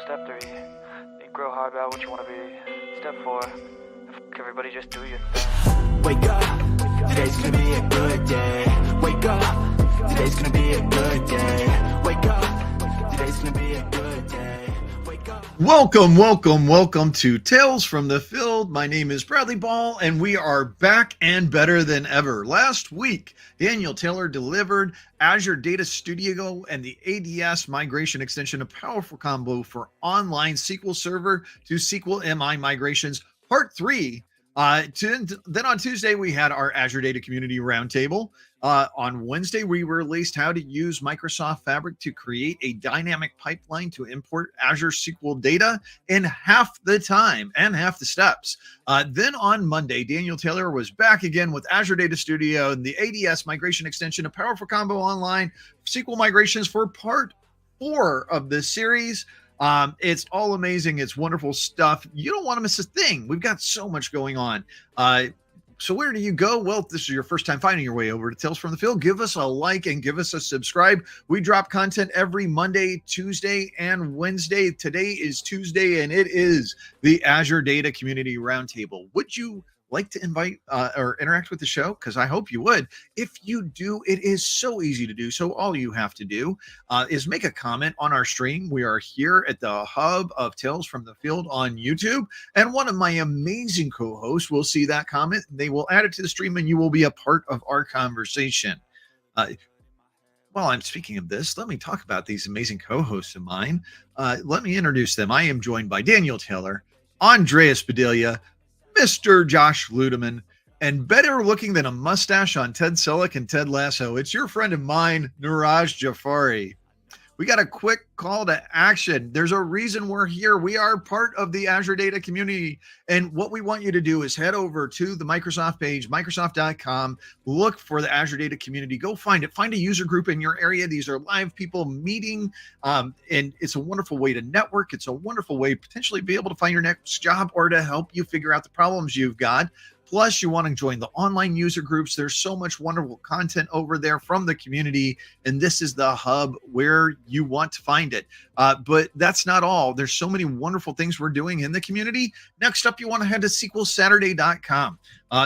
Step 3, you grow hard about what you want to be. Step 4, everybody just do your thing. Wake up, today's gonna be a good day. Wake up, today's gonna be a good day. Wake up, today's gonna be a good day. Wake up. Welcome to Tales from the Field. My name is Bradley Ball, and we are back and better than ever. Last week, Daniel Taylor delivered Azure Data Studio and the ADS migration extension, a powerful combo for online SQL Server to SQL MI migrations, part 3. Then on Tuesday, we had our Azure Data Community Roundtable. On Wednesday, we released how to use Microsoft Fabric to create a dynamic pipeline to import Azure SQL data in half the time and half the steps. Then on Monday, Daniel Taylor was back again with Azure Data Studio and the ADS migration extension, a powerful combo online SQL migrations for part 4 of this series. It's all amazing. It's wonderful stuff. You don't want to miss a thing. We've got so much going on. So where do you go? Well, if this is your first time finding your way over to Tales from the Field, give us a like and give us a subscribe. We drop content every Monday, Tuesday, and Wednesday. Today is Tuesday, and it is the Azure Data Community Roundtable. Would you like to invite or interact with the show? Because I hope you would. If you do, it is so easy to do. So all you have to do is make a comment on our stream. We are here at the hub of Tales from the Field on YouTube, and one of my amazing co-hosts will see that comment. They will add it to the stream, and you will be a part of our conversation. While I'm speaking of this, let me talk about these amazing co-hosts of mine. Let me introduce them. I am joined by Daniel Taylor, Andreas Padilla, Mr. Josh Luedeman, and better looking than a mustache on Ted Selleck and Ted Lasso, it's your friend of mine, Neeraj Jhaveri. We got a quick call to action. There's a reason we're here. We are part of the Azure Data Community, and what we want you to do is head over to the Microsoft page, Microsoft.com, look for the Azure Data Community. Go find it. Find a user group in your area. These are live people meeting, and it's a wonderful way to network. It's a wonderful way to potentially be able to find your next job or to help you figure out the problems you've got. Plus, you want to join the online user groups. There's so much wonderful content over there from the community, and this is the hub where you want to find it. But that's not all. There's so many wonderful things we're doing in the community. Next up, you want to head to SQLSaturday.com.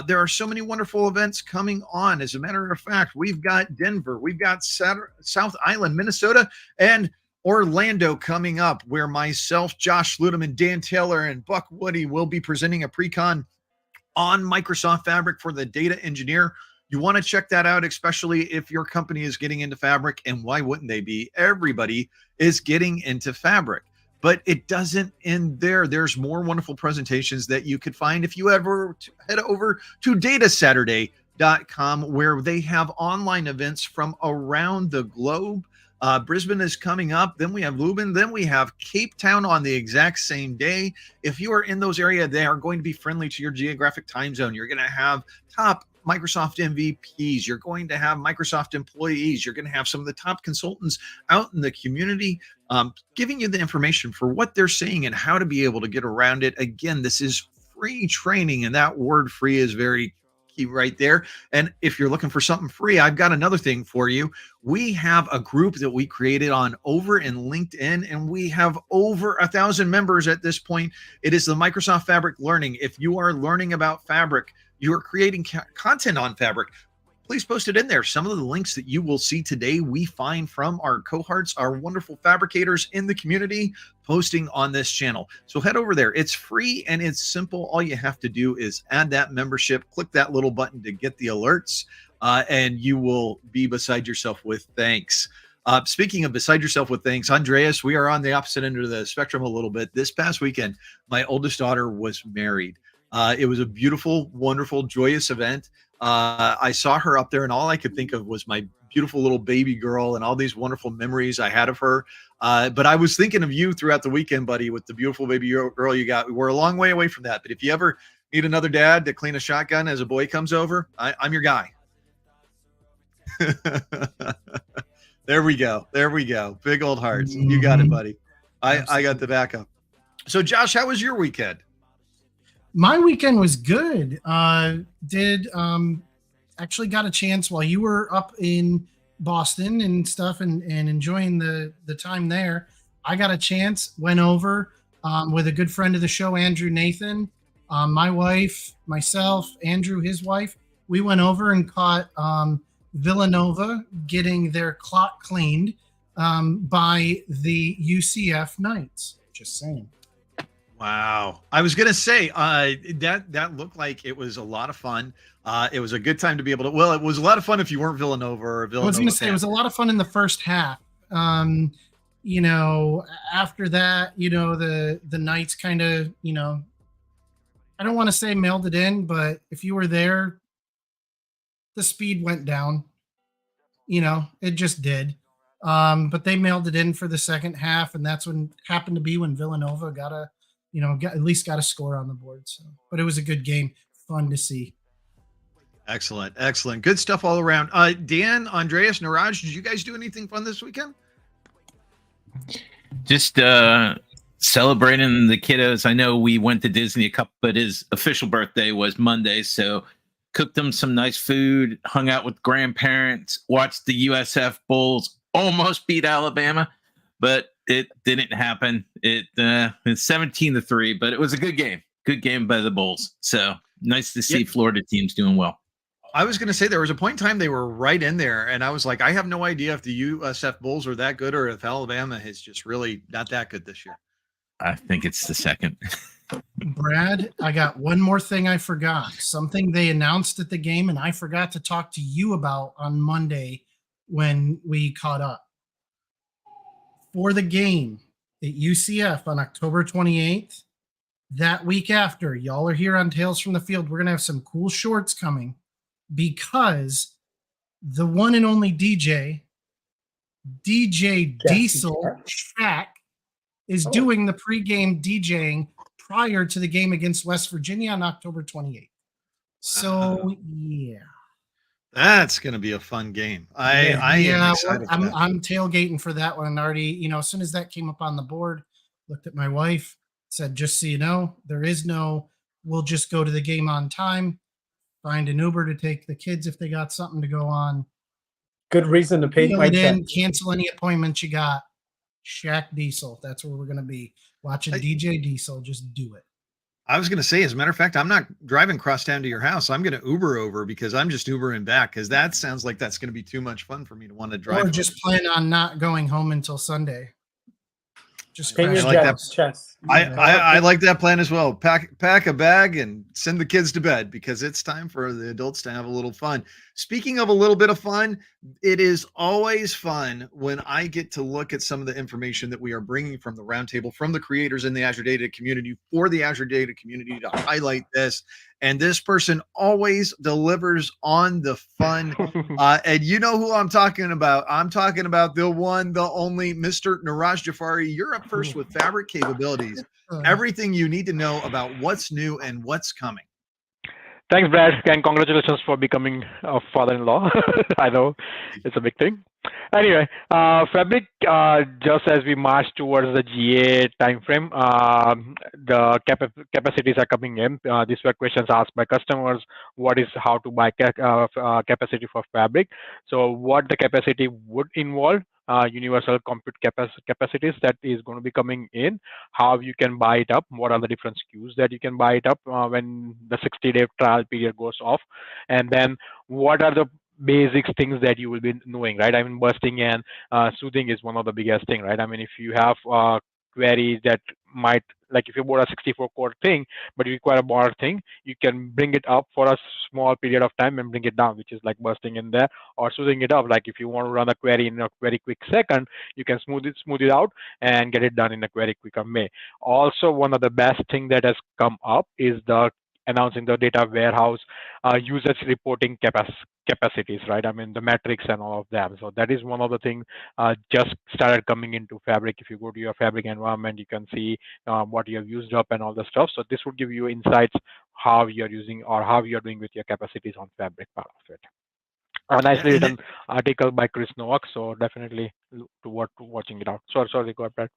There are so many wonderful events coming on. As a matter of fact, we've got Denver, we've got South Island, Minnesota, and Orlando coming up, where myself, Josh Luedeman, Dan Taylor, and Buck Woody will be presenting a pre-con on Microsoft Fabric for the data engineer. You want to check that out, especially if your company is getting into Fabric, and why wouldn't they be? Everybody is getting into Fabric, but it doesn't end there. There's more wonderful presentations that you could find if you ever head over to datasaturday.com, where they have online events from around the globe. Brisbane is coming up. Then we have Luedeman. Then we have Cape Town on the exact same day. If you are in those areas, they are going to be friendly to your geographic time zone. You're going to have top Microsoft MVPs. You're going to have Microsoft employees. You're going to have some of the top consultants out in the community giving you the information for what they're seeing and how to be able to get around it. Again, this is free training, and that word free is very right there. And if you're looking for something free, I've got another thing for you. We have a group that we created over in LinkedIn, and we have over 1,000 members at this point. It is the Microsoft Fabric Learning. If you are learning about Fabric, you are creating content on Fabric, please post it in there. Some of the links that you will see today, we find from our cohorts, our wonderful fabricators in the community posting on this channel. So head over there. It's free and it's simple. All you have to do is add that membership, click that little button to get the alerts, and you will be beside yourself with thanks. Speaking of beside yourself with thanks, Andreas, we are on the opposite end of the spectrum a little bit. This past weekend, my oldest daughter was married. It was a beautiful, wonderful, joyous event. I saw her up there, and all I could think of was my beautiful little baby girl and all these wonderful memories I had of her. But I was thinking of you throughout the weekend, buddy, with the beautiful baby girl you got. We're a long way away from that. But if you ever need another dad to clean a shotgun as a boy comes over, I'm your guy. There we go. There we go. Big old hearts. You got it, buddy. I got the backup. So, Josh, how was your weekend? My weekend was good. Actually got a chance while you were up in Boston and stuff and enjoying the time there. I got a chance, went over with a good friend of the show, Andrew Nathan, my wife, myself, Andrew, his wife. We went over and caught Villanova getting their clock cleaned by the UCF Knights. Just saying. Wow. I was going to say that looked like it was a lot of fun. It was a good time to be able to, well, it was a lot of fun if you weren't Villanova or Villanova. I was going to say, it was a lot of fun in the first half. You know, after that, you know, the Knights kind of, you know, I don't want to say mailed it in, but if you were there, the speed went down. You know, it just did. But they mailed it in for the second half, and that's when happened to be when Villanova got at least got a score on the board. So, but it was a good game, fun to see. Excellent, good stuff all around. Dan, Andreas, Neeraj, did you guys do anything fun this weekend? Just celebrating the kiddos. I know we went to Disney a couple, but his official birthday was Monday, so cooked them some nice food, hung out with grandparents, watched the USF Bulls almost beat Alabama, but it didn't happen. It's 17-3, but it was a good game by the Bulls. So nice to see Florida teams doing well. I was going to say there was a point in time they were right in there, and I was like, I have no idea if the USF Bulls are that good or if Alabama is just really not that good this year. I think it's the second. Brad, I got one more thing I forgot. Something they announced at the game, and I forgot to talk to you about on Monday when we caught up. For the game at UCF on October 28th, that week after, y'all are here on Tales from the Field, we're going to have some cool shorts coming because the one and only DJ Diesel Shack is doing the pregame DJing prior to the game against West Virginia on October 28th. So, yeah. That's going to be a fun game. I am excited for that. I'm tailgating for that one. Already, you know, as soon as that came up on the board, looked at my wife, said, just so you know, we'll just go to the game on time, find an Uber to take the kids if they got something to go on. Good reason to pay my in, cancel any appointments you got. Shaq Diesel. That's where we're going to be watching DJ Diesel. Just do it. I was going to say, as a matter of fact, I'm not driving cross town to your house. I'm going to Uber over because I'm just Ubering back because that sounds like that's going to be too much fun for me to want to drive. Or just plan on not going home until Sunday. Just I like that. I like that plan as well. Pack a bag and send the kids to bed because it's time for the adults to have a little fun. Speaking of a little bit of fun, it is always fun when I get to look at some of the information that we are bringing from the roundtable, from the creators in the Azure Data community for the Azure Data community to highlight this. And this person always delivers on the fun. And you know who I'm talking about. I'm talking about the one, the only Mr. Neeraj Jhaveri. You're up first with Fabric capabilities. Everything you need to know about what's new and what's coming. Thanks, Brad, and congratulations for becoming a father-in-law. I know it's a big thing. Anyway, Fabric, just as we march towards the GA timeframe, the capacities are coming in. These were questions asked by customers. What is how to buy capacity for Fabric? So what the capacity would involve, universal compute capacities that is going to be coming in, how you can buy it up, what are the different SKUs that you can buy it up when the 60-day trial period goes off, and then what are the basic things that you will be knowing, right? I mean, bursting and soothing is one of the biggest thing, right? I mean, if you have queries that might, like if you bought a 64 core thing, but you require a broader thing, you can bring it up for a small period of time and bring it down, which is like bursting in there, or soothing it up. Like if you want to run a query in a very quick second, you can smooth it out and get it done in a very quicker way. Also, one of the best thing that has come up is the announcing the data warehouse usage reporting capacities, right? I mean, the metrics and all of them. So that is one of the things just started coming into Fabric. If you go to your Fabric environment, you can see what you have used up and all the stuff. So this would give you insights how you're using or how you're doing with your capacities on Fabric part of it. A nicely written article by Chris Nowak. So definitely look to watching it out. Sorry, go ahead, Brad.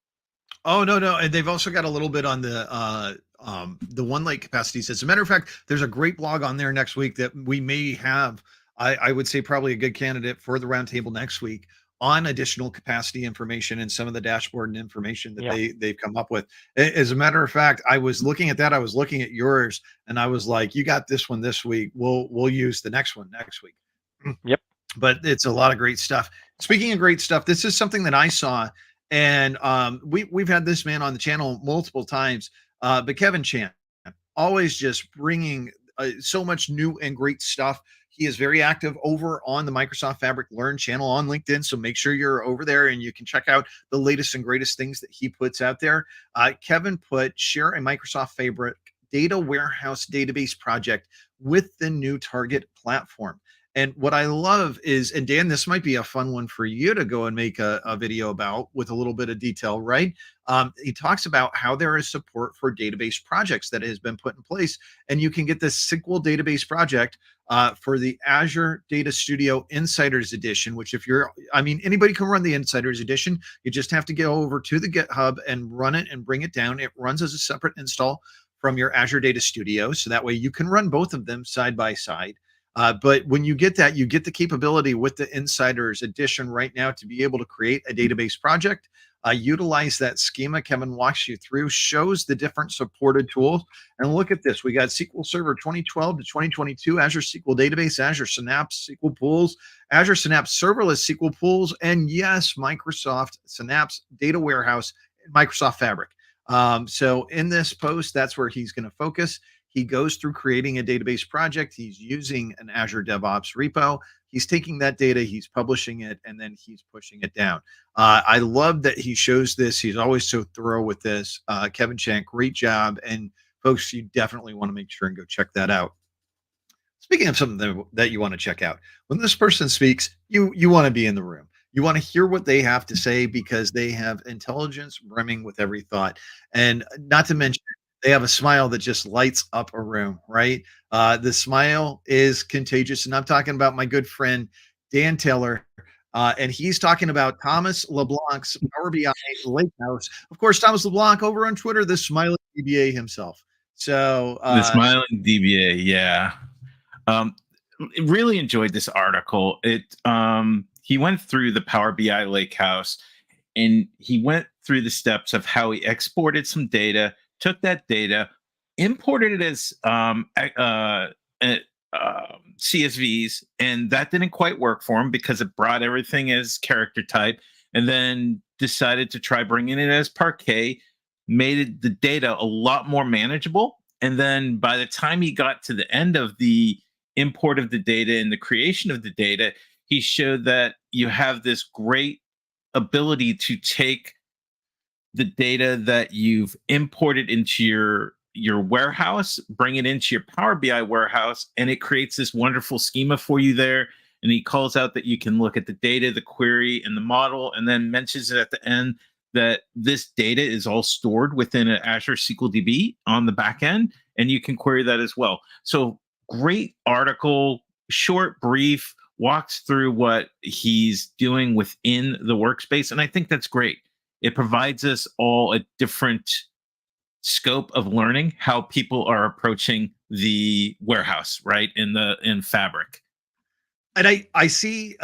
Oh, no. And they've also got a little bit on the one lake capacities. As a matter of fact, there's a great blog on there next week that we may have, I would say probably a good candidate for the roundtable next week on additional capacity information and some of the dashboard and information that Yeah. they've come up with. As a matter of fact, I was looking at that. I was looking at yours, and I was like, "You got this one this week. We'll use the next one next week." Yep. But it's a lot of great stuff. Speaking of great stuff, this is something that I saw, and we've had this man on the channel multiple times. But Kevin Chan, always just bringing so much new and great stuff. He is very active over on the Microsoft Fabric Learn channel on LinkedIn. So make sure you're over there and you can check out the latest and greatest things that he puts out there. Kevin put share a Microsoft Fabric data warehouse database project with the new target platform. And what I love is, and Dan, this might be a fun one for you to go and make a video about with a little bit of detail, right? He talks about how there is support for database projects that has been put in place. And you can get this SQL database project for the Azure Data Studio Insiders Edition, which anybody can run the Insiders Edition. You just have to go over to the GitHub and run it and bring it down. It runs as a separate install from your Azure Data Studio. So that way you can run both of them side by side. But when you get that, you get the capability with the Insiders Edition right now to be able to create a database project, utilize that schema Kevin walks you through, shows the different supported tools. And look at this. We got SQL Server 2012 to 2022, Azure SQL Database, Azure Synapse SQL Pools, Azure Synapse Serverless SQL Pools, and yes, Microsoft Synapse Data Warehouse, Microsoft Fabric. So in this post, that's where he's going to focus. He goes through creating a database project. He's using an Azure DevOps repo. He's taking that data, he's publishing it, and then he's pushing it down. I love that he shows this. He's always so thorough with this. Kevin Chan, great job. And folks, you definitely want to make sure and go check that out. Speaking of something that you want to check out, when this person speaks, you want to be in the room. You want to hear what they have to say because they have intelligence brimming with every thought. And not to mention, they have a smile that just lights up a room, right? The smile is contagious. And I'm talking about my good friend, Dan Taylor. And he's talking about Thomas LeBlanc's Power BI Lakehouse. Of course, Thomas LeBlanc over on Twitter, the smiling DBA himself. So the smiling DBA, yeah. Really enjoyed this article. He went through the Power BI Lakehouse, and he went through the steps of how he exported some data, took that data, imported it as CSVs, and that didn't quite work for him because it brought everything as character type, and then decided to try bringing it as Parquet, made the data a lot more manageable. And then by the time he got to the end of the import of the data and the creation of the data, he showed that you have this great ability to take the data that you've imported into your warehouse, bring it into your Power BI warehouse, and it creates this wonderful schema for you there. And he calls out that you can look at the data, the query, and the model, and then mentions it at the end that this data is all stored within an Azure SQL DB on the back end, and you can query that as well. So great article, short, brief, walks through what he's doing within the workspace, and I think that's great. It provides us all a different scope of learning how people are approaching the warehouse, right, in Fabric. And I see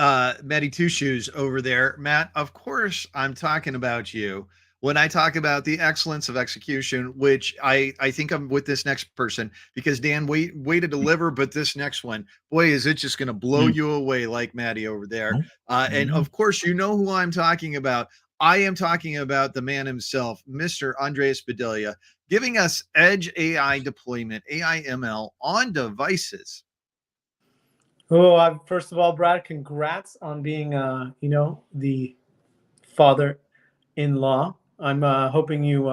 Matty Two Shoes over there. Matt, of course, I'm talking about you when I talk about the excellence of execution, which I think I'm with this next person because Dan, way to deliver, but this next one, boy, is it just going to blow you away like Matty over there. And of course, you know who I'm talking about. I am talking about the man himself, Mr. Andreas Padilla, giving us edge AI deployment, AI ML on devices. Oh, first of all, Brad, congrats on being, the father-in-law. I'm hoping you,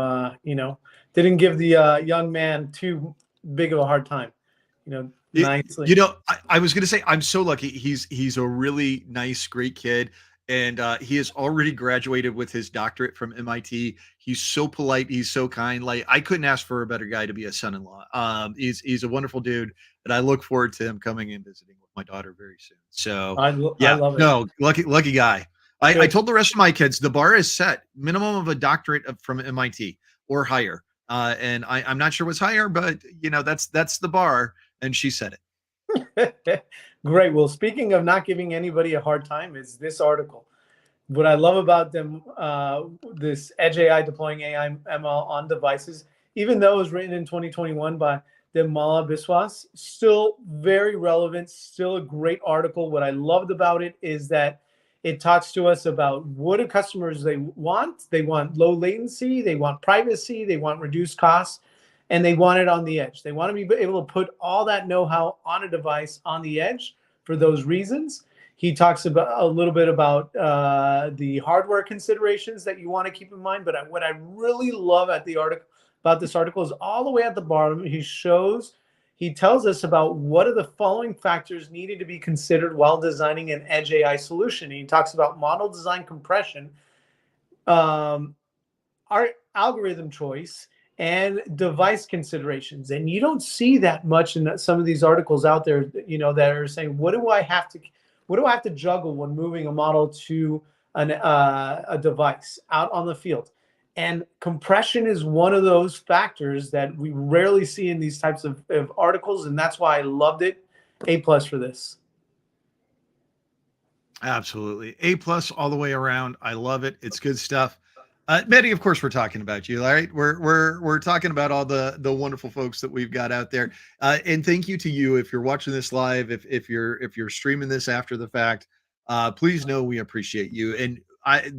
didn't give the young man too big of a hard time. Nicely. I was going to say, I'm so lucky. He's a really nice, great kid. And he has already graduated with his doctorate from MIT. He's so polite. He's so kind. Like, I couldn't ask for a better guy to be a son-in-law. He's a wonderful dude, and I look forward to him coming and visiting with my daughter very soon. So I love it. No, lucky guy. I told the rest of my kids the bar is set, minimum of a doctorate from MIT or higher. And I'm not sure what's higher, but that's the bar. And she said it. Great. Well, speaking of not giving anybody a hard time, is this article. What I love about them, this Edge AI deploying AI ML on devices, even though it was written in 2021 by Mala Biswas, still very relevant, still a great article. What I loved about it is that it talks to us about what do customers they want. They want low latency, they want privacy, they want reduced costs, and they want it on the edge. They want to be able to put all that know-how on a device on the edge for those reasons. He talks about a little bit about the hardware considerations that you want to keep in mind. But what I really love at the article about this article is all the way at the bottom. He tells us about what are the following factors needed to be considered while designing an Edge AI solution. And he talks about model design compression, our algorithm choice, and device considerations. And you don't see that much in some of these articles out there, that are saying, what do I have to juggle when moving a model to a device out on the field? And compression is one of those factors that we rarely see in these types of articles, and that's why I loved it. A+ for this. Absolutely. A+ all the way around. I love it. It's good stuff. Betty, of course, we're talking about you, all right? We're talking about all the wonderful folks that we've got out there. And thank you to you if you're watching this live, if you're streaming this after the fact. Please know we appreciate you. And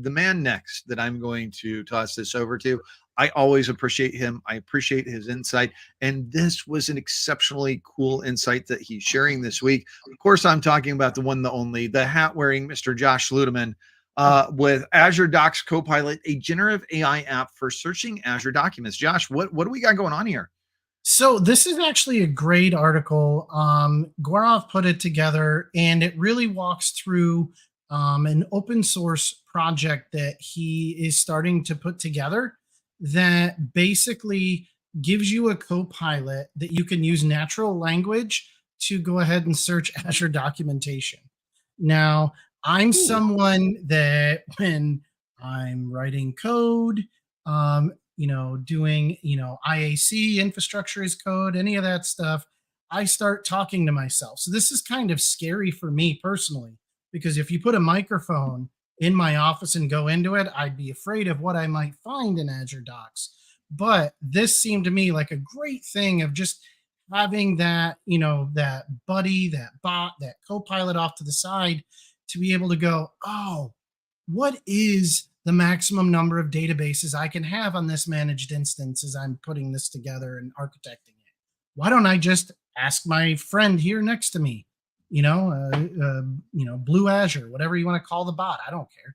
the man next that I'm going to toss this over to, I always appreciate him. I appreciate his insight. And this was an exceptionally cool insight that he's sharing this week. Of course, I'm talking about the one, the only, the hat-wearing Mr. Josh Luedeman, with Azure Docs Copilot, a generative AI app for searching Azure documents. Josh, what do we got going on here? So this is actually a great article. Gaurav put it together, and it really walks through an open source project that he is starting to put together that basically gives you a copilot that you can use natural language to go ahead and search Azure documentation. Now, I'm someone that when I'm writing code, doing, IAC, infrastructure as code, any of that stuff, I start talking to myself. So this is kind of scary for me personally, because if you put a microphone in my office and go into it, I'd be afraid of what I might find in Azure Docs. But this seemed to me like a great thing of just having that, that buddy, that bot, that copilot off to the side to be able to go, oh, what is the maximum number of databases I can have on this managed instance as I'm putting this together and architecting it? Why don't I just ask my friend here next to me, Blue Azure, whatever you want to call the bot. I don't care.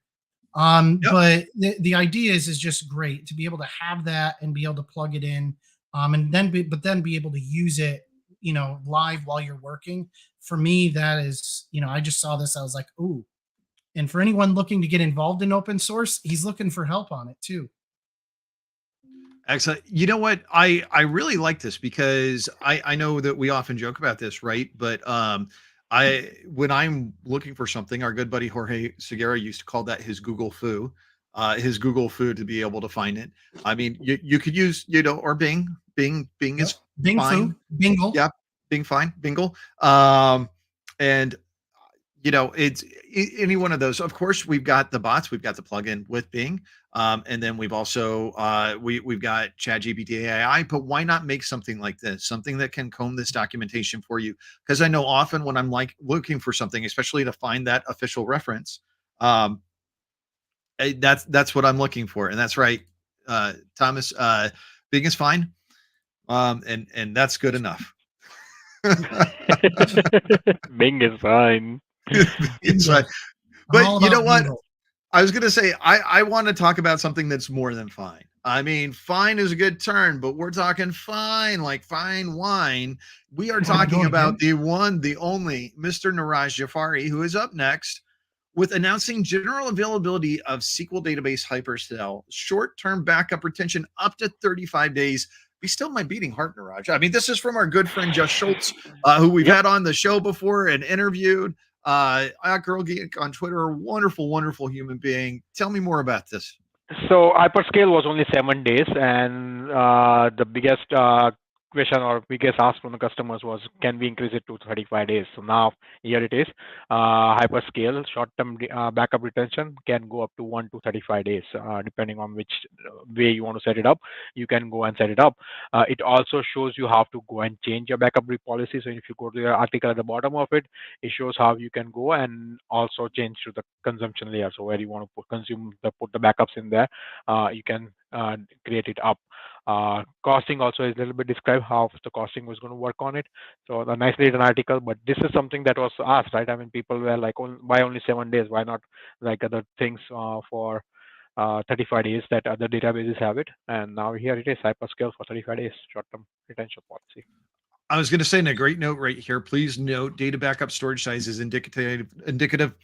But the idea is just great to be able to have that and be able to plug it in, and then be able to use it, live while you're working. For me, that is, I just saw this. I was like, ooh. And for anyone looking to get involved in open source, he's looking for help on it too. Excellent. You know what? I really like this because I know that we often joke about this, right? But when I'm looking for something, our good buddy Jorge Segura used to call that his Google foo, to be able to find it. I mean, you could use, or Bing. Bing is Bing fine. Foo, Bingle. Yeah, Bing fine, Bingle. And it's any one of those. Of course, we've got the bots, we've got the plugin with Bing, and then we've also we've got ChatGPT AI. But why not make something like this, something that can comb this documentation for you? Because I know often when I'm like looking for something, especially to find that official reference, that's what I'm looking for, and that's right, Thomas. Bing is fine, and that's good enough. Bing is fine. It's fine. But you know what? I was going to say, I want to talk about something that's more than fine. I mean, fine is a good term, but we're talking fine, like fine wine. We are talking about the one, the only Mr. Neeraj Jhaveri, who is up next with announcing general availability of SQL database hypercell, short-term backup retention up to 35 days. Be still my beating heart, Neeraj. I mean, this is from our good friend Just Schultz, who we've had on the show before and interviewed. Girl Geek on Twitter, wonderful, wonderful human being. Tell me more about this. So hyperscale was only 7 days, and the biggest question or biggest ask from the customers was, can we increase it to 35 days? So now here it is. Hyperscale short-term backup retention can go up to 1 to 35 days, depending on which way you want to set it up. You can go and set it up. It also shows you how to go and change your backup policy. So if you go to the article at the bottom of it, it shows how you can go and also change to the consumption layer. So where you want to put the backups in there, you can create it up. Costing also is a little bit described how the costing was going to work on it. So a nicely written article, but this is something that was asked, right? I mean, people were like, why only 7 days? Why not like other things for 35 days that other databases have it? And now here it is, hyperscale for 35 days, short-term retention policy. I was going to say, in a great note right here, please note data backup storage size is indicative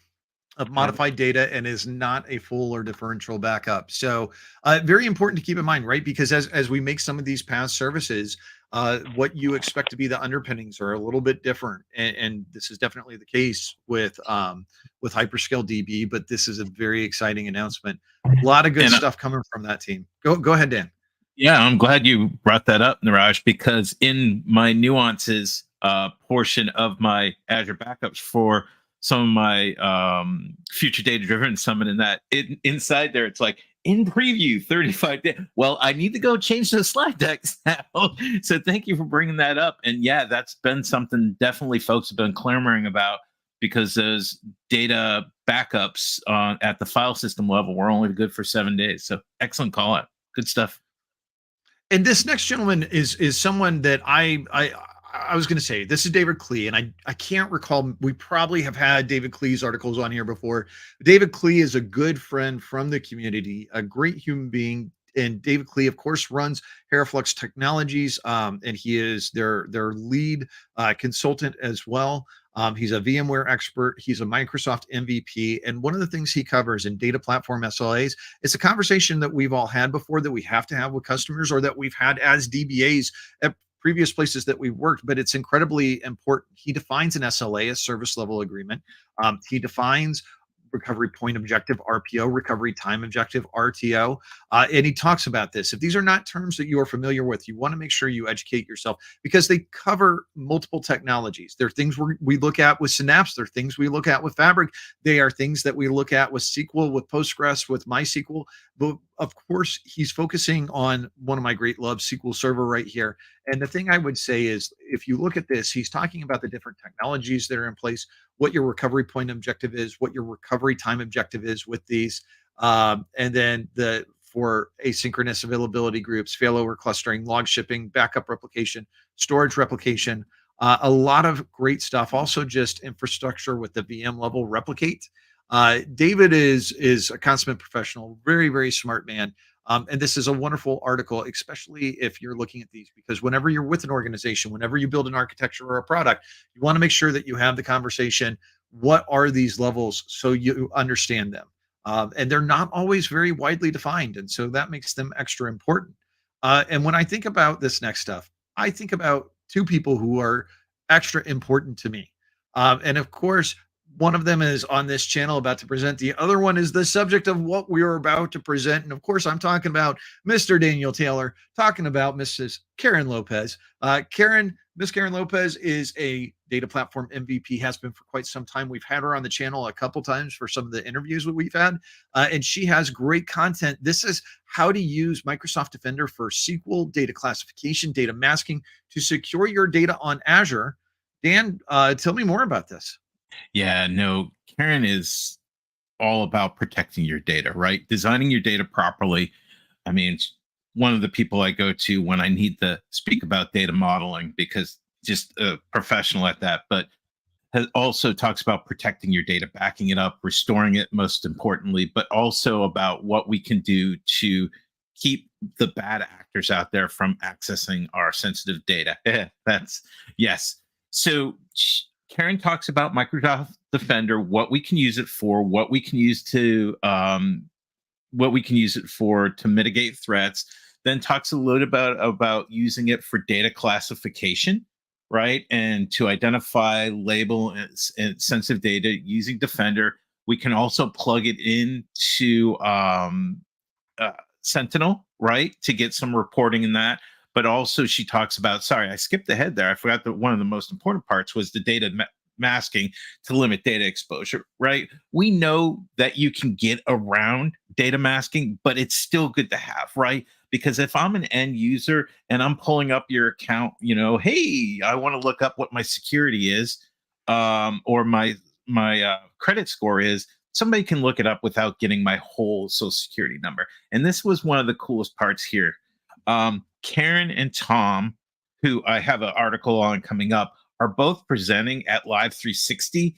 of modified data and is not a full or differential backup. So very important to keep in mind, right? Because as we make some of these PaaS services, what you expect to be the underpinnings are a little bit different. And this is definitely the case with Hyperscale DB, but this is a very exciting announcement. A lot of good stuff coming from that team. Go ahead, Dan. Yeah, I'm glad you brought that up, Neeraj, because in my nuances portion of my Azure backups for some of my future data-driven summit and that, inside there, it's like, in preview, 35 days. Well, I need to go change the slide decks now. So thank you for bringing that up. And yeah, that's been something definitely folks have been clamoring about, because those data backups at the file system level were only good for 7 days. So excellent call out. Good stuff. And this next gentleman is someone that I was going to say, this is David Klee, and I can't recall. We probably have had David Klee's articles on here before. David Klee is a good friend from the community, a great human being. And David Klee, of course, runs Heraflux Technologies, and he is their lead consultant as well. He's a VMware expert. He's a Microsoft MVP. And one of the things he covers in data platform SLAs, it's a conversation that we've all had before, that we have to have with customers, or that we've had as DBAs at previous places that we've worked, but it's incredibly important. He defines an SLA, a service level agreement. He defines recovery point objective, RPO, recovery time objective, RTO. And he talks about this. If these are not terms that you are familiar with, you want to make sure you educate yourself, because they cover multiple technologies. They're things we look at with Synapse. They're things we look at with Fabric. They are things that we look at with SQL, with Postgres, with MySQL. But of course, he's focusing on one of my great loves, SQL Server, right here. And the thing I would say is, if you look at this, he's talking about the different technologies that are in place, what your recovery point objective is, what your recovery time objective is with these, and then for asynchronous availability groups, failover clustering, log shipping, backup replication, storage replication, a lot of great stuff. Also, just infrastructure with the VM level replicate. David is a consummate professional, very, very smart man. And this is a wonderful article, especially if you're looking at these, because whenever you're with an organization, whenever you build an architecture or a product, you want to make sure that you have the conversation. What are these levels, so you understand them? And they're not always very widely defined. And so that makes them extra important. And when I think about this next stuff, I think about two people who are extra important to me. And of course, one of them is on this channel about to present. The other one is the subject of what we are about to present. And of course, I'm talking about Mr. Daniel Taylor, talking about Mrs. Karen Lopez. Miss Karen Lopez is a data platform MVP, has been for quite some time. We've had her on the channel a couple times for some of the interviews that we've had, and she has great content. This is how to use Microsoft Defender for SQL, data classification, data masking to secure your data on Azure. Dan, tell me more about this. Yeah, no, Karen is all about protecting your data, right? Designing your data properly. I mean, it's one of the people I go to when I need to speak about data modeling, because just a professional at that, but also talks about protecting your data, backing it up, restoring it, most importantly, but also about what we can do to keep the bad actors out there from accessing our sensitive data. Yes. So Karen talks about Microsoft Defender, what we can use it for, what we can use it for to mitigate threats. Then talks a little about using it for data classification, right? And to identify, label, and sensitive data using Defender. We can also plug it into Sentinel, right, to get some reporting in that. but also she talks about, sorry, I skipped ahead there. I forgot that one of the most important parts was the data masking to limit data exposure, right? We know that you can get around data masking, but it's still good to have, right? Because if I'm an end user and I'm pulling up your account, hey, I want to look up what my security is, or my credit score is, somebody can look it up without getting my whole social security number. And this was one of the coolest parts here. Karen and Tom, who I have an article on coming up, are both presenting at Live 360.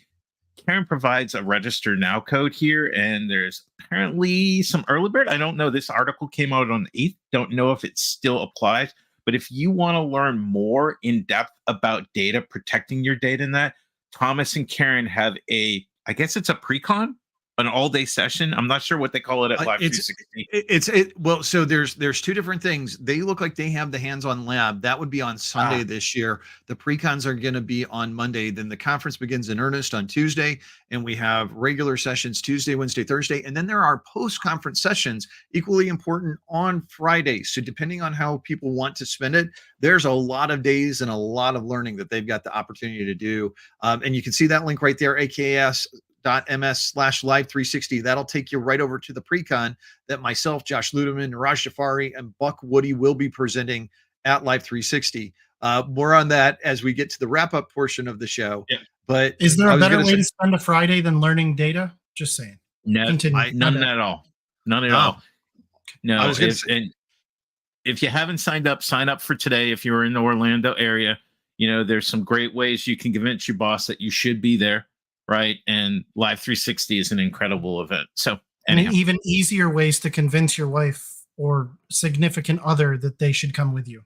Karen provides a register now code here, and there's apparently some early bird. I don't know. This article came out on the 8th. Don't know if it still applies. But if you want to learn more in depth about data, protecting your data in that, Thomas and Karen have I guess it's a pre-con, an all-day session. I'm not sure what they call it at Live 360. Well, so there's two different things. They look like they have the hands-on lab. That would be on Sunday this year. The pre-cons are going to be on Monday. Then the conference begins in earnest on Tuesday, and we have regular sessions Tuesday, Wednesday, Thursday, and then there are post-conference sessions, equally important, on Friday. So depending on how people want to spend it, there's a lot of days and a lot of learning that they've got the opportunity to do. And you can see that link right there, aks.ms/live360. That'll take you right over to the pre-con that myself, Josh Luedeman, Neeraj Jhaveri, and Buck Woody will be presenting at Live 360. More on that as we get to the wrap-up portion of the show. Yeah. But is there a better way to spend a Friday than learning data? Just saying. No, none at all. None at all. No, and if you haven't signed up, sign up for today. If you're in the Orlando area, there's some great ways you can convince your boss that you should be there. Right. And Live 360 is an incredible event. So, and even easier ways to convince your wife or significant other that they should come with you,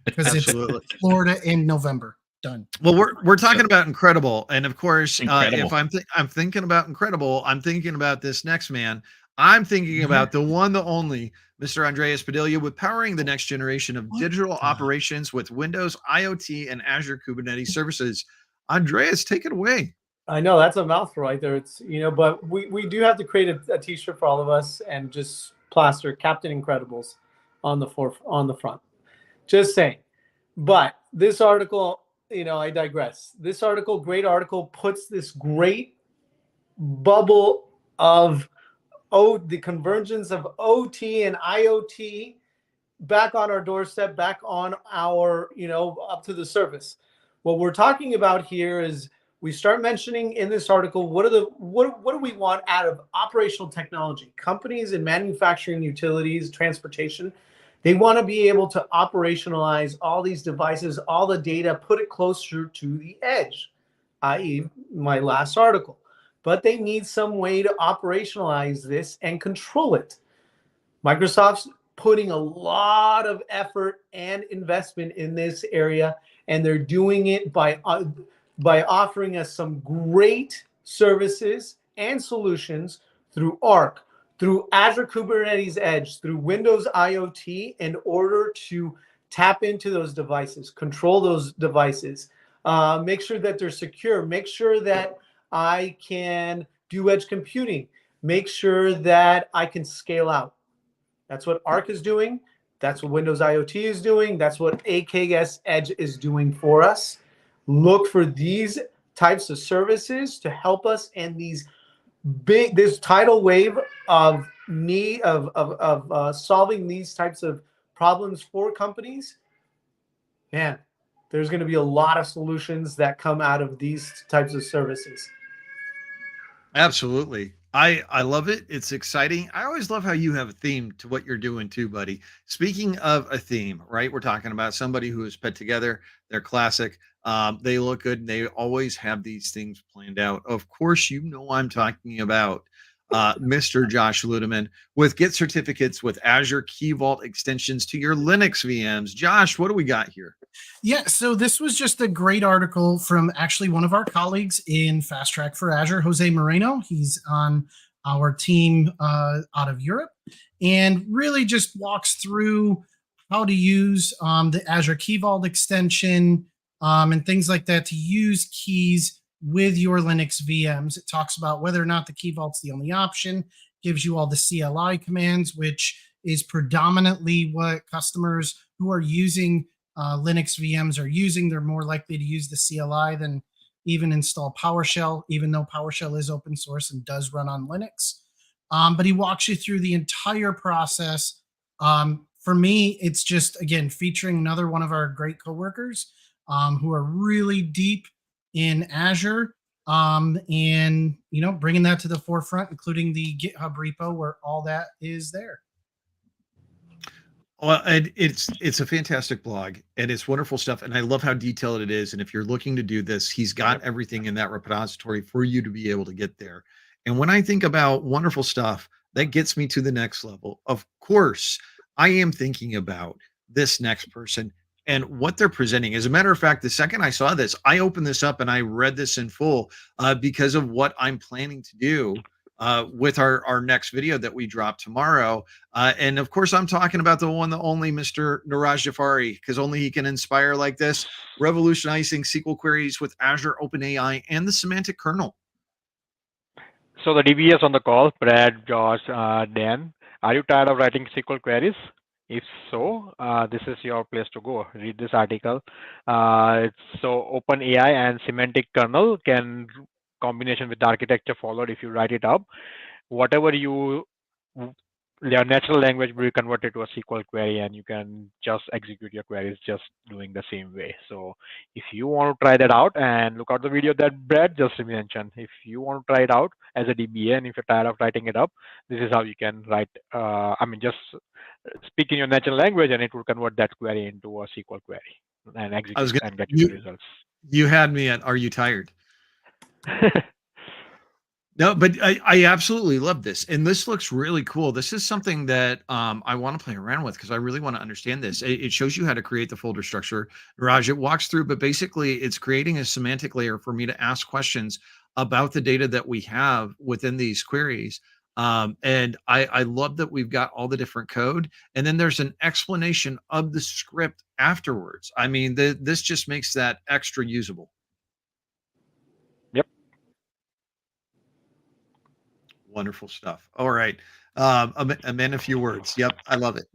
because it's Florida in November. Done. Well, we're talking about incredible. And of course, if I'm thinking about incredible, I'm thinking about this next man. I'm thinking about the one, the only Mr. Andreas Padilla, with powering the next generation of digital operations with Windows, IoT, and Azure Kubernetes services. Andreas, take it away. I know that's a mouthful right there. It's, but we do have to create a t-shirt for all of us and just plaster Captain Incredibles on the front. Just saying. But this article, I digress. This article, great article, puts this great bubble of the convergence of OT and IoT back on our doorstep, back on our, up to the surface. What we're talking about here is we start mentioning in this article, what do we want out of operational technology? Companies in manufacturing, utilities, transportation, they want to be able to operationalize all these devices, all the data, put it closer to the edge, i.e. my last article. But they need some way to operationalize this and control it. Microsoft's putting a lot of effort and investment in this area, and they're doing it by offering us some great services and solutions through Arc, through Azure Kubernetes Edge, through Windows IoT, in order to tap into those devices, control those devices, make sure that they're secure, make sure that I can do edge computing, make sure that I can scale out. That's what Arc is doing. That's what Windows IoT is doing. That's what AKS Edge is doing for us. Look for these types of services to help us in this tidal wave of need of solving these types of problems for companies. Man, there's going to be a lot of solutions that come out of these types of services. Absolutely. I love it. It's exciting. I always love how you have a theme to what you're doing too, buddy. Speaking of a theme, right? We're talking about somebody who is put together. They're classic. They look good, and they always have these things planned out. Of course, I'm talking about Mr. Josh Luedeman with Get certificates with Azure Key Vault extensions to your Linux VMs. Josh, what do we got here? Yeah, so this was just a great article from actually one of our colleagues in Fast Track for Azure, Jose Moreno. He's on our team out of Europe, and really just walks through how to use the Azure Key Vault extension and things like that to use keys with your Linux VMs. It talks about whether or not the Key Vault's the only option, gives you all the CLI commands, which is predominantly what customers who are using Linux VMs they're more likely to use the CLI than even install PowerShell, even though PowerShell is open source and does run on Linux. But he walks you through the entire process. For me, it's just, again, featuring another one of our great coworkers who are really deep in Azure, and bringing that to the forefront, including the GitHub repo where all that is there. Well, and it's a fantastic blog, and it's wonderful stuff, and I love how detailed it is. And if you're looking to do this, he's got everything in that repository for you to be able to get there. And when I think about wonderful stuff, that gets me to the next level. Of course, I am thinking about this next person and what they're presenting. As a matter of fact, the second I saw this, I opened this up and I read this in full because of what I'm planning to do with our next video that we drop tomorrow. And of course, I'm talking about the one, the only Mr. Neeraj Jhaveri, because only he can inspire like this, revolutionizing SQL queries with Azure OpenAI and the Semantic kernel. So the DBS on the call, Brad, Josh, Dan, are you tired of writing SQL queries? If so, this is your place to go. Read this article. So OpenAI and Semantic kernel can combination with the architecture followed if you write it up. Whatever your natural language will be converted to a SQL query, and you can just execute your queries just doing the same way. So if you want to try that out, and look out the video that Brad just mentioned, if you want to try it out as a DBA, and if you're tired of writing it up, this is how you can write, just speak in your natural language, and it will convert that query into a SQL query and execute and get you the results. You had me at, are you tired? No, but I absolutely love this. And this looks really cool. This is something that I want to play around with because I really want to understand this. It shows you how to create the folder structure. Neeraj, it walks through, but basically it's creating a semantic layer for me to ask questions about the data that we have within these queries. And I love that we've got all the different code. And then there's an explanation of the script afterwards. I mean, this just makes that extra usable. Wonderful stuff. All right. Amend a few words. Yep. I love it.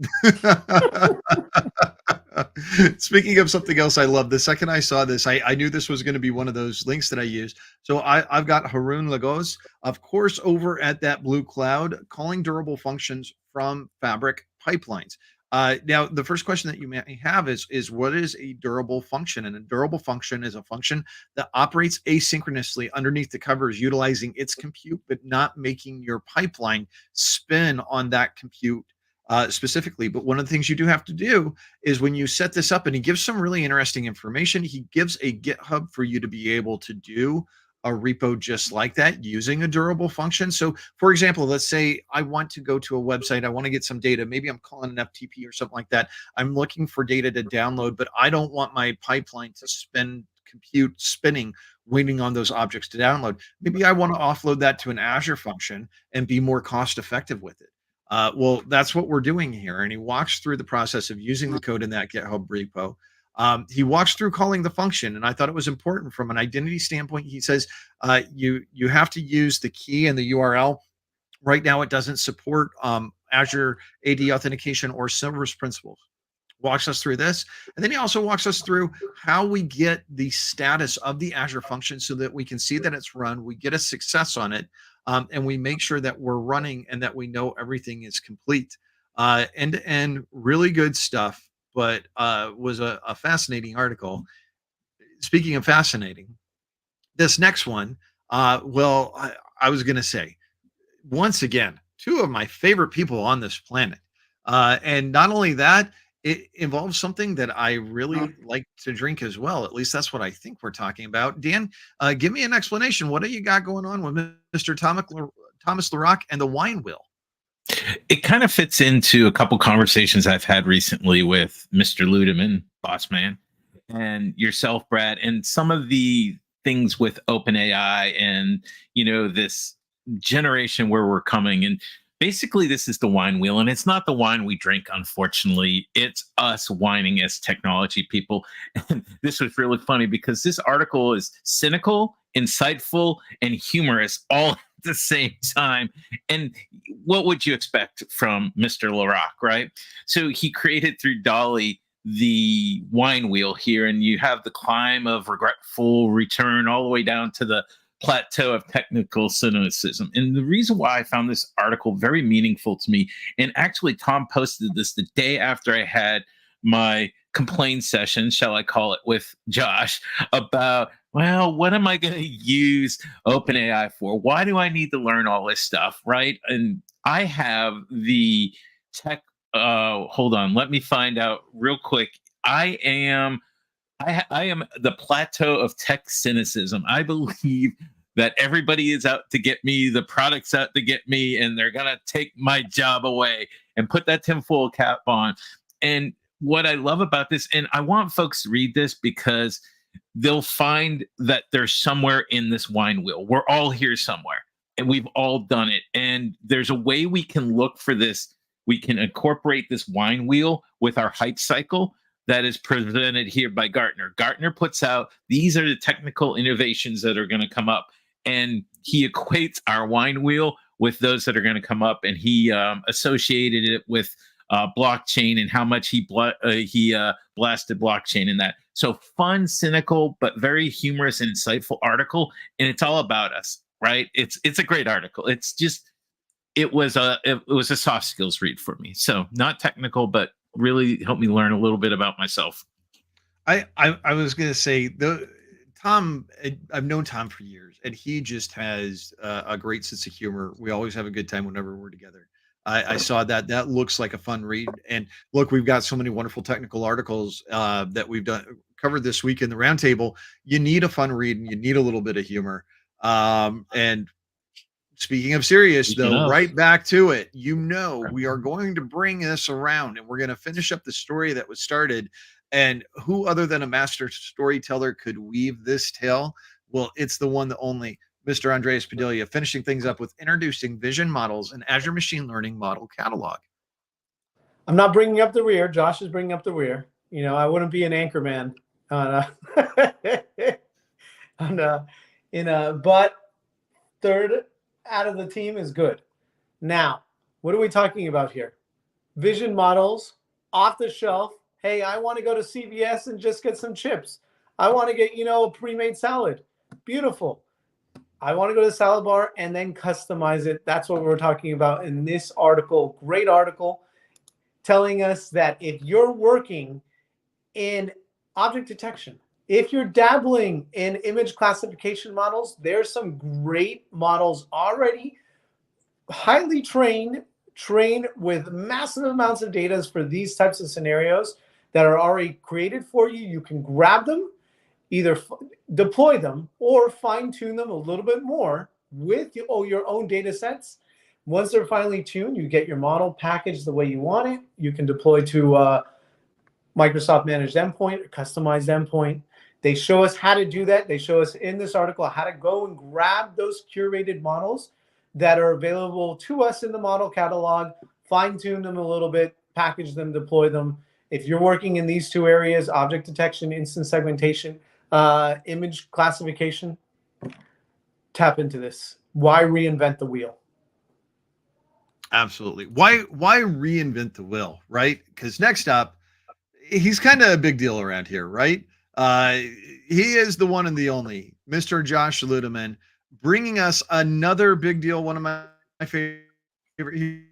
Speaking of something else I love, the second I saw this, I knew this was going to be one of those links that I used. So I've got Haroon Lagos, of course, over at that blue cloud, calling durable functions from Fabric pipelines. Now, the first question that you may have is what is a durable function? And a durable function is a function that operates asynchronously underneath the covers, utilizing its compute, but not making your pipeline spin on that compute specifically. But one of the things you do have to do is when you set this up, and he gives some really interesting information, he gives a GitHub for you to be able to do a repo just like that using a durable function. So for example, let's say I want to go to a website, I want to get some data, maybe I'm calling an FTP or something like that. I'm looking for data to download, but I don't want my pipeline to compute spinning, waiting on those objects to download. Maybe I want to offload that to an Azure function and be more cost effective with it. Well, that's what we're doing here. And he walks through the process of using the code in that GitHub repo. He walks through calling the function, and I thought it was important from an identity standpoint. He says you have to use the key and the URL. Right now, it doesn't support Azure AD authentication or service principals. Walks us through this, and then he also walks us through how we get the status of the Azure function so that we can see that it's run, we get a success on it, and we make sure that we're running and that we know everything is complete. And really good stuff. But was a fascinating article. Speaking of fascinating, this next one, I was going to say, once again, two of my favorite people on this planet. And not only that, it involves something that I really like to drink as well. At least that's what I think we're talking about. Dan, give me an explanation. What do you got going on with Mr. Thomas Larock and the wine wheel? It kind of fits into a couple conversations I've had recently with Mr. Luedeman, boss man, and yourself, Brad, and some of the things with OpenAI and, this generation where we're coming. And basically, this is the wine wheel, and it's not the wine we drink, unfortunately. It's us whining as technology people. And this was really funny because this article is cynical, insightful, and humorous all at the same time. And what would you expect from Mr. Larock, right? So he created through Dolly the wine wheel here, and you have the climb of regretful return all the way down to the plateau of technical cynicism. And the reason why I found this article very meaningful to me, and actually Tom posted this the day after I had my complaint session, shall I call it, with Josh about, well, what am I going to use OpenAI for? Why do I need to learn all this stuff, right? And I have the tech, hold on, let me find out real quick. I am the plateau of tech cynicism. I believe that everybody is out to get me, the product's out to get me, and they're going to take my job away, and put that tinfoil cap on. And what I love about this, and I want folks to read this because they'll find that there's somewhere in this wine wheel. We're all here somewhere, and we've all done it. And there's a way we can look for this. We can incorporate this wine wheel with our hype cycle that is presented here by Gartner. Gartner puts out, these are the technical innovations that are going to come up. And he equates our wine wheel with those that are going to come up. And he associated it with blockchain and how much he blasted blockchain in that. So fun, cynical, but very humorous and insightful article. And it's all about us, right? It's a great article. It's just, it was a soft skills read for me. So not technical, but really helped me learn a little bit about myself. I was going to say, Tom, I've known Tom for years, and he just has a great sense of humor. We always have a good time whenever we're together. I saw that. That looks like a fun read. And look, we've got so many wonderful technical articles that we've covered this week in the roundtable. You need a fun read, and you need a little bit of humor. And speaking of serious, right back to it. We are going to bring this around, and we're going to finish up the story that was started. And who other than a master storyteller could weave this tale? Well, it's the one, the only, Mr. Andreas Padilla, finishing things up with introducing vision models and Azure Machine Learning Model Catalog. I'm not bringing up the rear. Josh is bringing up the rear. You know, I wouldn't be an anchor man but third out of the team is good. Now, what are we talking about here? Vision models, off the shelf. Hey, I want to go to CVS and just get some chips. I want to get, a pre-made salad. Beautiful. I want to go to the salad bar and then customize it. That's what we're talking about in this article. Great article telling us that if you're working in object detection, if you're dabbling in image classification models, there's some great models already highly trained with massive amounts of data for these types of scenarios that are already created for you. You can grab them, either deploy them or fine-tune them a little bit more with your own data sets. Once they're finely tuned, you get your model packaged the way you want it. You can deploy to Microsoft Managed Endpoint or Customized Endpoint. They show us how to do that. They show us in this article how to go and grab those curated models that are available to us in the model catalog, fine-tune them a little bit, package them, deploy them. If you're working in these two areas, object detection, instance segmentation, image classification, tap into this. Why reinvent the wheel? Absolutely. Why reinvent the wheel, right? Because next up, he's kind of a big deal around here, right? He is the one and the only, Mr. Josh Luedeman, bringing us another big deal, one of my favorite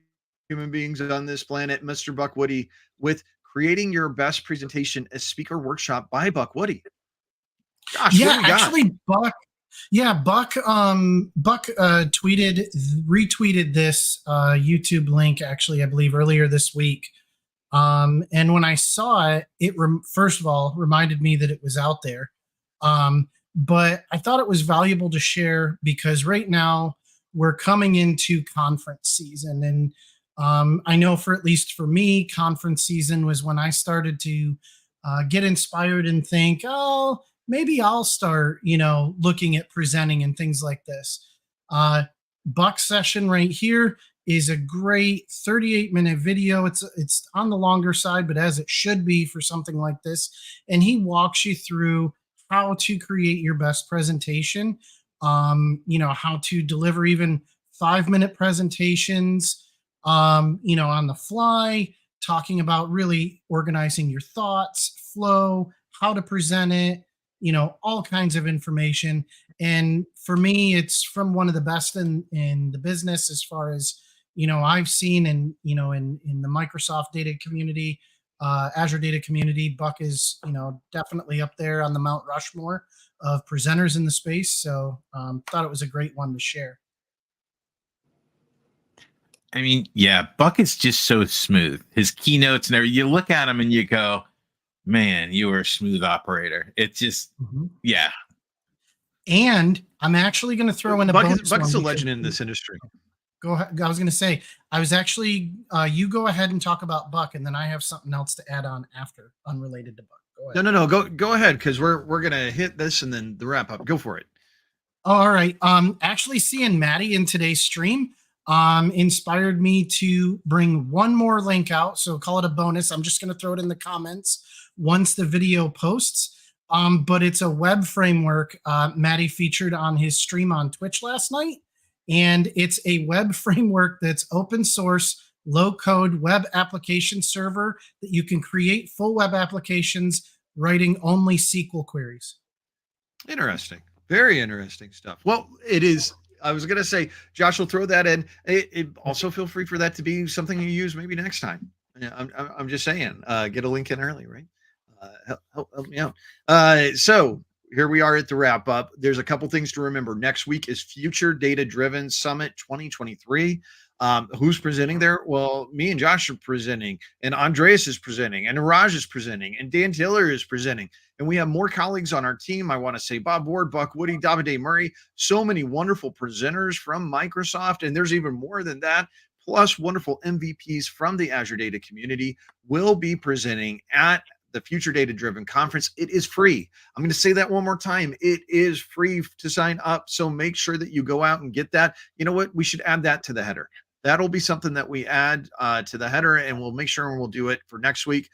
human beings on this planet, Mr. Buck Woody, with creating your best presentation, a speaker workshop by Buck Woody. Gosh, yeah, actually, Buck retweeted this YouTube link, actually, I believe earlier this week. And when I saw it, first of all reminded me that it was out there. But I thought it was valuable to share because right now we're coming into conference season. And I know at least for me, conference season was when I started to get inspired and think, oh, maybe I'll start, looking at presenting and things like this. Buck's session right here is a great 38-minute video. It's on the longer side, but as it should be for something like this. And he walks you through how to create your best presentation, how to deliver even 5-minute presentations, on the fly, talking about really organizing your thoughts, flow, how to present it, all kinds of information. And for me, it's from one of the best in the business as far as, I've seen in the Microsoft data community, Azure data community. Buck is, definitely up there on the Mount Rushmore of presenters in the space. So thought it was a great one to share. I mean, yeah, Bucket's just so smooth. His keynotes and everything, you look at him and you go, man, you are a smooth operator. It's just, yeah. And I'm actually going to throw in a bonus. Bucket's a legend in this industry. Go ahead. I was going to say, I was actually, you go ahead and talk about Buck, and then I have something else to add on after, unrelated to Buck. Go ahead. No. Go ahead, because we're going to hit this and then the wrap up. Go for it. All right. Actually seeing Maddie in today's stream inspired me to bring one more link out. So call it a bonus. I'm just going to throw it in the comments once the video posts. But it's a web framework Maddie featured on his stream on Twitch last night. And it's a web framework that's open source, low code web application server that you can create full web applications writing only SQL queries. Interesting. Very interesting stuff. Well, it is. I was going to say, Josh will throw that in. It also feel free for that to be something you use maybe next time. I'm just saying, get a link in early, right? Help me out. So here we are at the wrap up. There's a couple things to remember. Next week is Future Data Driven Summit 2023. Who's presenting there? Well, me and Josh are presenting, and Andreas is presenting, and Neeraj is presenting, and Dan Taylor is presenting. And we have more colleagues on our team. I want to say Bob Ward, Buck Woody, Davide Murray, so many wonderful presenters from Microsoft. And there's even more than that, plus wonderful MVPs from the Azure data community will be presenting at the Future Data Driven Conference. It is free. I'm going to say that one more time. It is free to sign up. So make sure that you go out and get that. You know what? We should add that to the header. That'll be something that we add to the header, and we'll make sure we'll do it for next week.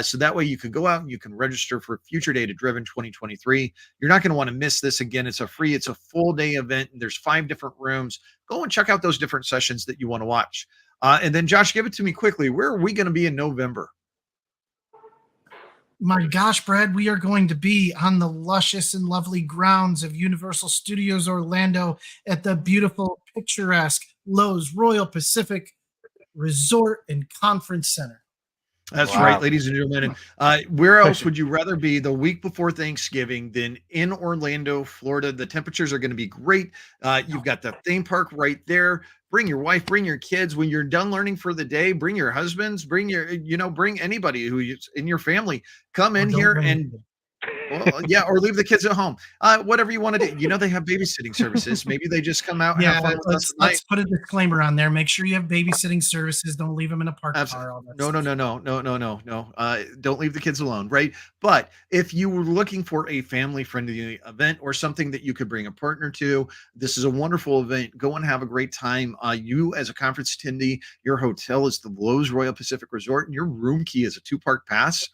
So that way you can go out and you can register for Future Data Driven 2023. You're not going to want to miss this. Again, it's a full day event, and there's 5 different rooms. Go and check out those different sessions that you want to watch. And then Josh, give it to me quickly. Where are we going to be in November? My gosh, Brad, we are going to be on the luscious and lovely grounds of Universal Studios Orlando at the beautiful, picturesque Lowe's Royal Pacific Resort and Conference Center. That's right, ladies and gentlemen. Where else would you rather be the week before Thanksgiving than in Orlando, Florida? The temperatures are going to be great. You've got the theme park right there. Bring your wife, bring your kids. When you're done learning for the day, bring your husbands, bring anybody who's in your family. Come in here and or leave the kids at home. Whatever you want to do. They have babysitting services. Maybe they just come out and have fun with us tonight. Let's put a disclaimer on there. Make sure you have babysitting services. Don't leave them in a parked car. No. Don't leave the kids alone, right? But if you were looking for a family-friendly event or something that you could bring a partner to, this is a wonderful event. Go and have a great time. You, as a conference attendee, your hotel is the Lowe's Royal Pacific Resort, and your room key is a 2-park pass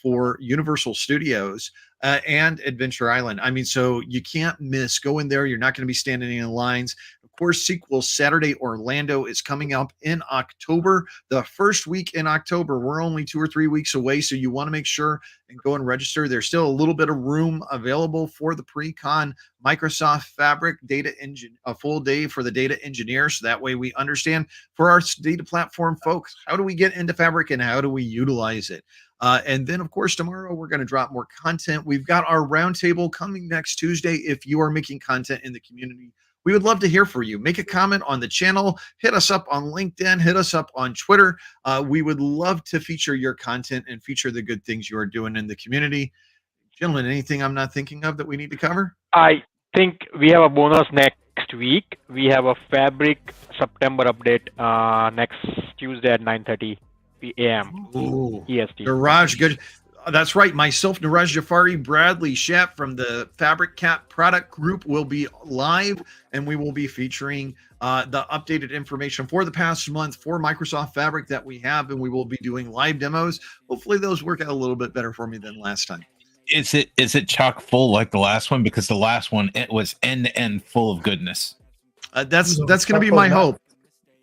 for Universal Studios and Adventure Island. I mean, so you can't miss. Go in there. You're not going to be standing in lines. Of course, Sequel Saturday Orlando is coming up in October, the first week in October. We're only 2 or 3 weeks away, so you want to make sure and go and register. There's still a little bit of room available for the pre-con Microsoft Fabric data engine, a full day for the data engineer. So that way we understand for our data platform folks, how do we get into Fabric and how do we utilize it? And then, of course, tomorrow we're going to drop more content. We've got our roundtable coming next Tuesday. If you are making content in the community, we would love to hear from you. Make a comment on the channel. Hit us up on LinkedIn. Hit us up on Twitter. We would love to feature your content and feature the good things you are doing in the community. Gentlemen, anything I'm not thinking of that we need to cover? I think we have a bonus next week. We have a Fabric September update next Tuesday at 9:30 p.m. EST. Neeraj, good. That's right. Myself, Neeraj Jhaveri, Bradley Schapp from the Fabric Cat product group will be live, and we will be featuring the updated information for the past month for Microsoft Fabric that we have, and we will be doing live demos. Hopefully those work out a little bit better for me than last time. Is it chock full like the last one? Because the last one, it was end to end full of goodness. That's going to be my hope.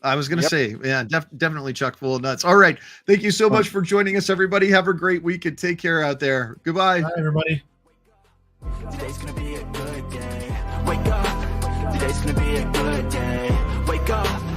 I was going to Yep. say, yeah, definitely chock full of nuts. All right. Thank you so much for joining us, everybody. Have a great week and take care out there. Goodbye. Bye, everybody. Today's gonna be a good day. Wake up. Today's gonna be a good day. Wake up.